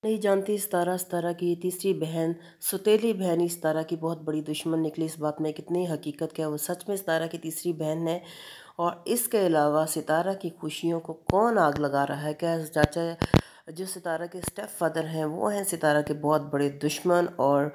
नहीं जानती सितारा की तीसरी बहन सौतेली बहन ही सितारा की बहुत बड़ी दुश्मन निकली। इस बात में कितनी हकीकत क्या वो सच में सितारा की तीसरी बहन है। और इसके अलावा सितारा की खुशियों को कौन आग लगा रहा है? क्या चाचा जो सितारा के स्टेप फादर हैं वो हैं सितारा के बहुत बड़े दुश्मन। और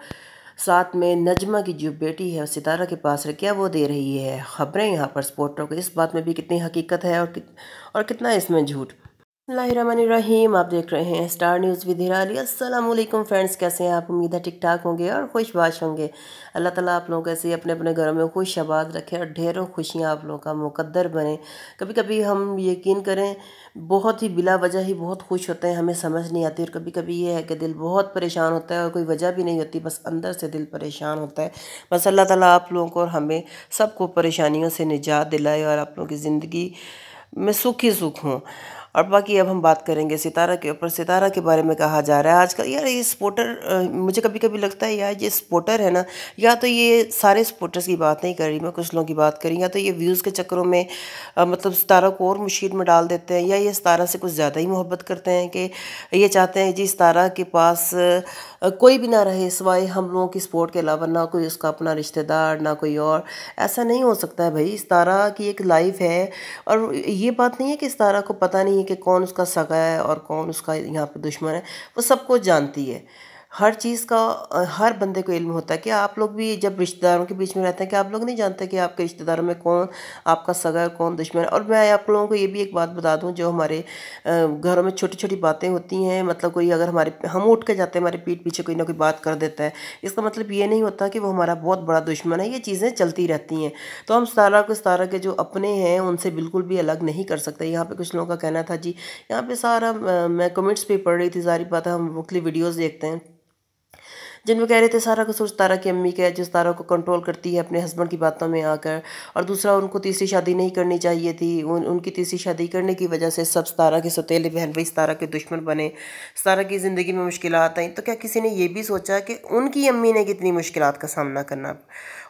साथ में नजमा की जो बेटी है सितारा के पास है, क्या वो दे रही है खबरें यहाँ पर सपोर्टरों को? इस बात में भी कितनी हकीकत है और कितना इसमें झूठ। बिस्मिल्लाहिर्रहमानिर्रहीम, आप देख रहे हैं स्टार न्यूज़ विद हिरा अली। अस्सलाम वालेकुम फ्रेंड्स, कैसे हैं आप? उम्मीद है ठीक ठाक होंगे और खुशबाश होंगे। अल्लाह ताला आप लोगों को ऐसे ही अपने अपने घरों में खुश आबाद रखे और ढेरों खुशियां आप लोगों का मुकद्दर बने। कभी कभी हम यकीन करें बहुत ही बिला वजह ही बहुत खुश होते हैं, हमें समझ नहीं आती। और कभी कभी ये है कि दिल बहुत परेशान होता है और कोई वजह भी नहीं होती, बस अंदर से दिल परेशान होता है। बस अल्लाह ताला आप लोगों को और हमें सबको परेशानियों से निजात दिलाए और आप लोगों की ज़िंदगी में सुख ही सुख हों। और बाकी अब हम बात करेंगे सितारा के ऊपर। सितारा के बारे में कहा जा रहा है आजकल यार ये स्पोर्टर, मुझे कभी कभी लगता है यार ये स्पोर्टर है ना, या तो ये सारे स्पोर्टर्स की बात नहीं कर रही मैं, कुछ लोगों की बात करी, या तो ये व्यूज़ के चक्करों में मतलब सितारा को और मुश्किल में डाल देते हैं, या ये सितारा से कुछ ज़्यादा ही मोहब्बत करते हैं कि ये चाहते हैं जी सितारा के पास कोई भी ना रहे सिवाय हम लोगों की सपोर्ट के अलावा, ना कोई उसका अपना रिश्तेदार ना कोई और। ऐसा नहीं हो सकता है भाई, सितारा की एक लाइफ है। और ये बात नहीं है कि सितारा को पता नहीं है कि कौन उसका सगा है और कौन उसका यहाँ पे दुश्मन है, वो सब कुछ जानती है। हर चीज़ का हर बंदे को इल्म होता है। कि आप लोग भी जब रिश्तेदारों के बीच में रहते हैं कि आप लोग नहीं जानते कि आपके रिश्तेदारों में कौन आपका सगा है कौन दुश्मन है? और मैं आप लोगों को ये भी एक बात बता दूं, जो हमारे घरों में छोटी छोटी बातें होती हैं, मतलब कोई अगर हमारे हम उठ के जाते हैं हमारे पीठ पीछे कोई ना कोई बात कर देता है, इसका मतलब ये नहीं होता कि वो हमारा बहुत बड़ा दुश्मन है। ये चीज़ें चलती रहती हैं। तो हम सितारा के जो अपने हैं उनसे बिल्कुल भी अलग नहीं कर सकते। यहाँ पे कुछ लोगों का कहना था जी, यहाँ पे सारा मैं कमेंट्स पे पढ़ रही थी, सारी बात है, हम मुख्तलिफ वीडियोज़ देखते हैं जिनमें कह रहे थे सारा कसूर सितारा की अम्मी का है, जो सितारा को कंट्रोल करती है अपने हस्बैंड की बातों में आकर। और दूसरा, उनको तीसरी शादी नहीं करनी चाहिए थी, उनकी तीसरी शादी करने की वजह से सब सितारा के सौतेले बहन भाई सितारा के दुश्मन बने, सितारा की ज़िंदगी में मुश्किलात आई। तो क्या किसी ने ये भी सोचा कि उनकी अम्मी ने कितनी मुश्किलात का सामना करना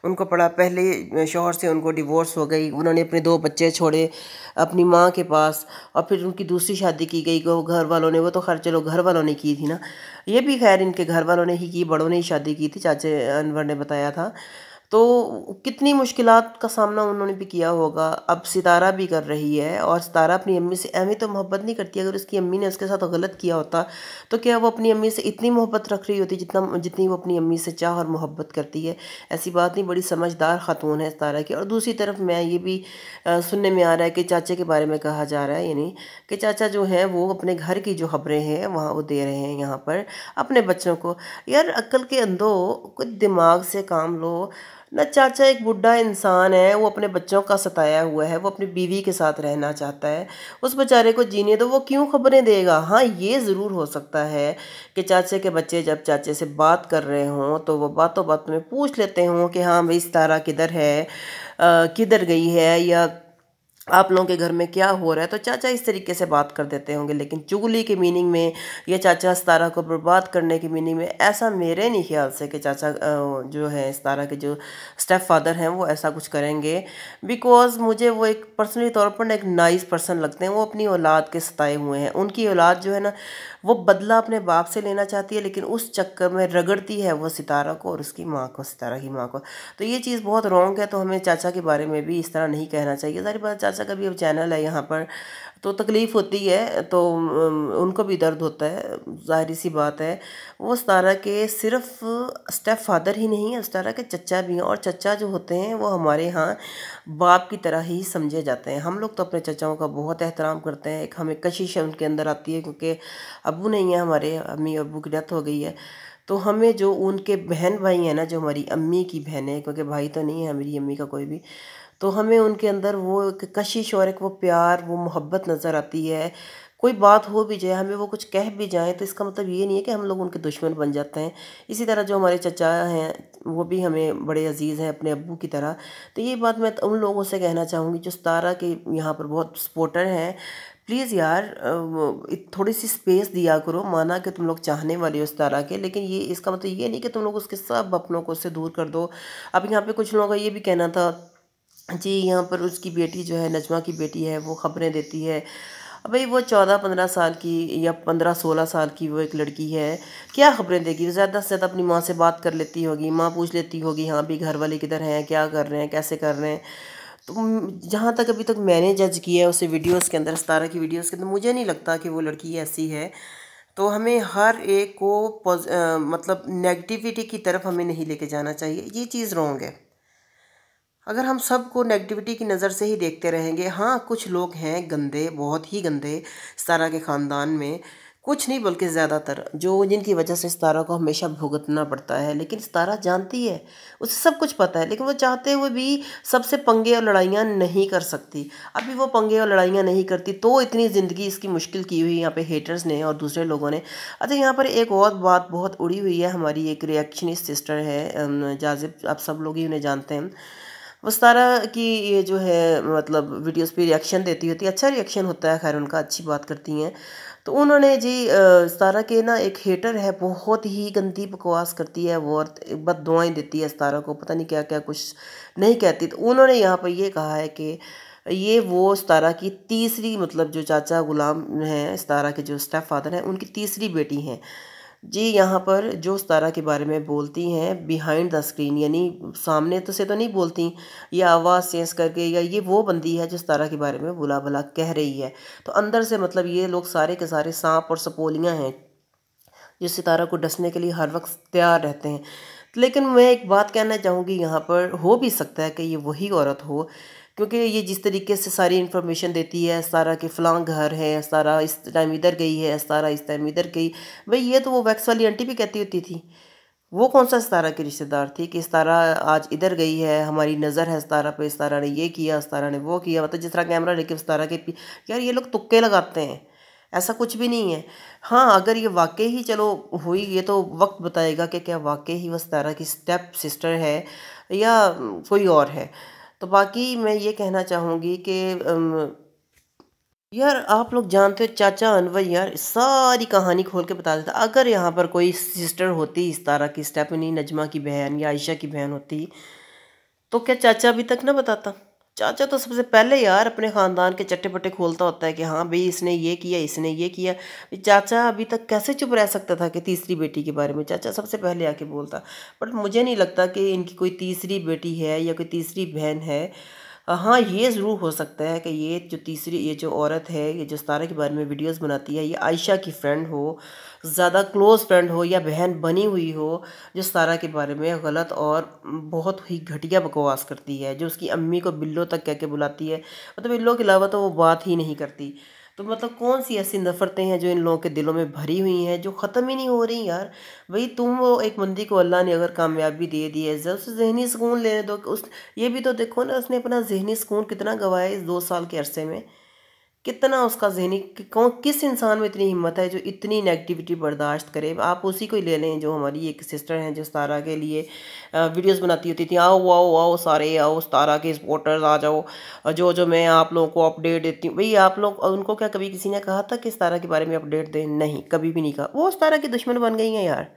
उनको पड़ा? पहले शौहर से उनको डिवोर्स हो गई, उन्होंने अपने 2 बच्चे छोड़े अपनी माँ के पास, और फिर उनकी दूसरी शादी की गई। वो घर वालों ने, वो तो खैर चलो घर वालों ने की थी ना, ये भी खैर इनके घर वालों ने ही की, बड़ों ने ही शादी की थी, चाचे अनवर ने बताया था। तो कितनी मुश्किलात का सामना उन्होंने भी किया होगा। अब सितारा भी कर रही है, और सितारा अपनी अम्मी से अम्मी तो मोहब्बत नहीं करती। अगर उसकी अम्मी ने उसके साथ गलत किया होता तो क्या वो अपनी अम्मी से इतनी मोहब्बत रख रही होती जितनी वो अपनी अम्मी से चाह और मोहब्बत करती है? ऐसी बात नहीं, बड़ी समझदार खातून है सितारा की। और दूसरी तरफ मैं ये भी सुनने में आ रहा है कि चाचे के बारे में कहा जा रहा है, यानी कि चाचा जो हैं वो अपने घर की जो खबरें हैं वहाँ वो दे रहे हैं यहाँ पर अपने बच्चों को। यार अक्ल के अंधो, कुछ दिमाग से काम लो ना। चाचा एक बुढ़ा इंसान है, वो अपने बच्चों का सताया हुआ है, वो अपनी बीवी के साथ रहना चाहता है, उस बेचारे को जीने दो, वो क्यों खबरें देगा? हाँ ये ज़रूर हो सकता है कि चाचे के बच्चे जब चाचे से बात कर रहे हों तो वो बातों बातों में पूछ लेते हों कि हाँ भाई सितारा किधर है, किधर गई है, या आप लोगों के घर में क्या हो रहा है। तो चाचा इस तरीके से बात कर देते होंगे। लेकिन चुगली के मीनिंग में या चाचा सितारा को बर्बाद करने के मीनिंग में, ऐसा मेरे नहीं ख्याल से कि चाचा जो है सितारा के जो स्टेप फादर हैं वो ऐसा कुछ करेंगे। बिकॉज मुझे वो एक पर्सनली तौर पर ना एक नाइस पर्सन लगते हैं। वो अपनी औलाद के सताए हुए हैं, उनकी औलाद जो है ना वो बदला अपने बाप से लेना चाहती है, लेकिन उस चक्कर में रगड़ती है वो सितारा को और उसकी माँ को, सितारा की माँ को। तो ये चीज़ बहुत रॉन्ग है। तो हमें चाचा के बारे में भी इस तरह नहीं कहना चाहिए। सारी बात, चाचा का भी अब चैनल है यहाँ पर, तो तकलीफ़ होती है, तो उनको भी दर्द होता है, ज़ाहिर सी बात है। वो सितारा के सिर्फ स्टेप फादर ही नहीं है, सितारा के चचा भी हैं। और चचा जो होते हैं वो हमारे यहाँ बाप की तरह ही समझे जाते हैं। हम लोग तो अपने चचाओं का बहुत एहतराम करते हैं। एक हमें कशिश है उनके अंदर आती है, क्योंकि अब्बू नहीं है हमारे, अम्मी अब्बू की डेथ हो गई है। तो हमें जो उनके बहन भाई हैं ना, जो हमारी अम्मी की बहन है, क्योंकि भाई तो नहीं है मेरी अम्मी का कोई भी, तो हमें उनके अंदर वो एक कशिश और एक वो प्यार वो मोहब्बत नज़र आती है। कोई बात हो भी जाए, हमें वो कुछ कह भी जाए, तो इसका मतलब ये नहीं है कि हम लोग उनके दुश्मन बन जाते हैं। इसी तरह जो हमारे चचा हैं वो भी हमें बड़े अजीज़ हैं अपने अब्बू की तरह। तो ये बात मैं उन लोगों से कहना चाहूँगी जो सितारा के यहाँ पर बहुत सपोर्टर हैं। प्लीज़ यार थोड़ी सी स्पेस दिया करो। माना कि तुम लोग चाहने वाले हो सितारा के, लेकिन ये इसका मतलब ये नहीं कि तुम लोग उसके सब अपनों को उससे दूर कर दो। अब यहाँ पे कुछ लोगों का ये भी कहना था जी, यहाँ पर उसकी बेटी जो है नजमा की बेटी है वो खबरें देती है। अब भाई वो 14-15 साल की या 15-16 साल की वो एक लड़की है, क्या ख़बरें देगी? वो ज़्यादा से ज़्यादा अपनी माँ से बात कर लेती होगी, माँ पूछ लेती होगी हाँ भी घर वाले किधर हैं, क्या कर रहे हैं, कैसे कर रहे हैं। तो जहाँ तक अभी तक मैंने जज किया है उसे वीडियोस के अंदर, सितारा की वीडियोस के अंदर, मुझे नहीं लगता कि वो लड़की ऐसी है। तो हमें हर एक को मतलब नेगेटिविटी की तरफ हमें नहीं लेके जाना चाहिए, ये चीज़ रॉन्ग है। अगर हम सबको नेगेटिविटी की नज़र से ही देखते रहेंगे, हाँ कुछ लोग हैं गंदे, बहुत ही गंदे सितारा के ख़ानदान में, कुछ नहीं बल्कि ज़्यादातर, जो जिनकी वजह से सितारा को हमेशा भुगतना पड़ता है। लेकिन सितारा जानती है, उसे सब कुछ पता है, लेकिन वो चाहते हुए भी सबसे पंगे और लड़ाइयाँ नहीं कर सकती। अभी वो पंगे और लड़ाइयाँ नहीं करती तो इतनी ज़िंदगी इसकी मुश्किल की हुई यहाँ पे हेटर्स ने और दूसरे लोगों ने। अच्छा, यहाँ पर एक और बात बहुत उड़ी हुई है, हमारी एक रिएक्शनिस्ट सिस्टर है जाजिब, आप सब लोग ही उन्हें जानते हैं। वो सितारा की ये जो है मतलब वीडियोस पे रिएक्शन देती होती है, अच्छा रिएक्शन होता है, खैर उनका, अच्छी बात करती हैं। तो उन्होंने जी सितारा के ना एक हेटर है, बहुत ही गंदी बकवास करती है वो, और बददुआएं देती है सितारा को, पता नहीं क्या क्या कुछ नहीं कहती। तो उन्होंने यहाँ पर ये कहा है कि ये वो सितारा की तीसरी, मतलब जो चाचा गुलाम हैं सितारा के जो स्टेप फादर हैं, उनकी तीसरी बेटी हैं जी। यहाँ पर जो सितारा के बारे में बोलती हैं बिहाइंड द स्क्रीन, यानी सामने तो से तो नहीं बोलती, या आवाज़ चेंज करके, या ये वो बंदी है जो सितारा के बारे में बुला भला कह रही है। तो अंदर से मतलब ये लोग सारे के सारे सांप और सपोलियाँ हैं जो सितारा को डसने के लिए हर वक्त तैयार रहते हैं। लेकिन मैं एक बात कहना चाहूँगी, यहाँ पर हो भी सकता है कि ये वही औरत हो, क्योंकि ये जिस तरीके से सारी इन्फॉर्मेशन देती है, सारा के फलां घर है, सारा इस टाइम इधर गई है, सारा इस टाइम इधर गई। भाई ये तो वो वैक्स वाली आंटी भी कहती होती थी। वो कौन सा सितारा की रिश्तेदार थी कि सितारा आज इधर गई है, हमारी नज़र है सितारा पे, सितारा ने ये किया, सितारा ने वो किया, मतलब जिस तरह कैमरा लेके सितारा के यार ये लोग तुक्के लगाते हैं, ऐसा कुछ भी नहीं है। हाँ अगर ये वाकई ही चलो हुई, ये तो वक्त बताएगा कि क्या वाकई ही वो सितारा की स्टेप सिस्टर है या कोई और है। तो बाकी मैं ये कहना चाहूँगी कि यार आप लोग जानते हो चाचा अनवर यार सारी कहानी खोल के बता देता। अगर यहाँ पर कोई सिस्टर होती इस तारा की, स्टेफनी नजमा की बहन या आयशा की बहन होती, तो क्या चाचा अभी तक ना बताता? चाचा तो सबसे पहले यार अपने ख़ानदान के चट्टे पट्टे खोलता होता है कि हाँ भाई इसने ये किया, इसने ये किया। चाचा अभी तक कैसे चुप रह सकता था कि तीसरी बेटी के बारे में चाचा सबसे पहले आके बोलता। बट मुझे नहीं लगता कि इनकी कोई तीसरी बेटी है या कोई तीसरी बहन है। हाँ ये ज़रूर हो सकता है कि ये जो तीसरी, ये जो औरत है, ये जो सितारा के बारे में वीडियोस बनाती है, ये आयशा की फ्रेंड हो, ज़्यादा क्लोज़ फ्रेंड हो या बहन बनी हुई हो, जो सितारा के बारे में गलत और बहुत ही घटिया बकवास करती है, जो उसकी अम्मी को बिल्लो तक कह के बुलाती है। मतलब इन लोगों के अलावा तो वो बात ही नहीं करती। तो मतलब कौन सी ऐसी नफ़रतें हैं जो इन लोगों के दिलों में भरी हुई हैं, जो ख़त्म ही नहीं हो रही यार। भाई तुम, वो एक बंदी को अल्लाह ने अगर कामयाबी दे दी है, उसे ज़हनी सुकून लेने दो। उस ये भी तो देखो ना, उसने अपना ज़हनी सुकून कितना गंवाया इस 2 साल के अरसे में। कितना उसका ज़हनी कौन, किस इंसान में इतनी हिम्मत है जो इतनी नेगेटिविटी बर्दाश्त करे। आप उसी को ही ले लें जो हमारी एक सिस्टर हैं जो सितारा के लिए वीडियोस बनाती होती थी, आओ आओ आओ सारे आओ सितारा के सपोर्टर्स आ जाओ, जो जो मैं आप लोगों को अपडेट देती हूँ। भाई आप लोग उनको क्या कभी किसी ने कहा था कि सितारा के बारे में अपडेट दें? नहीं, कभी भी नहीं कहा। वो सितारा की दुश्मन बन गई हैं यार।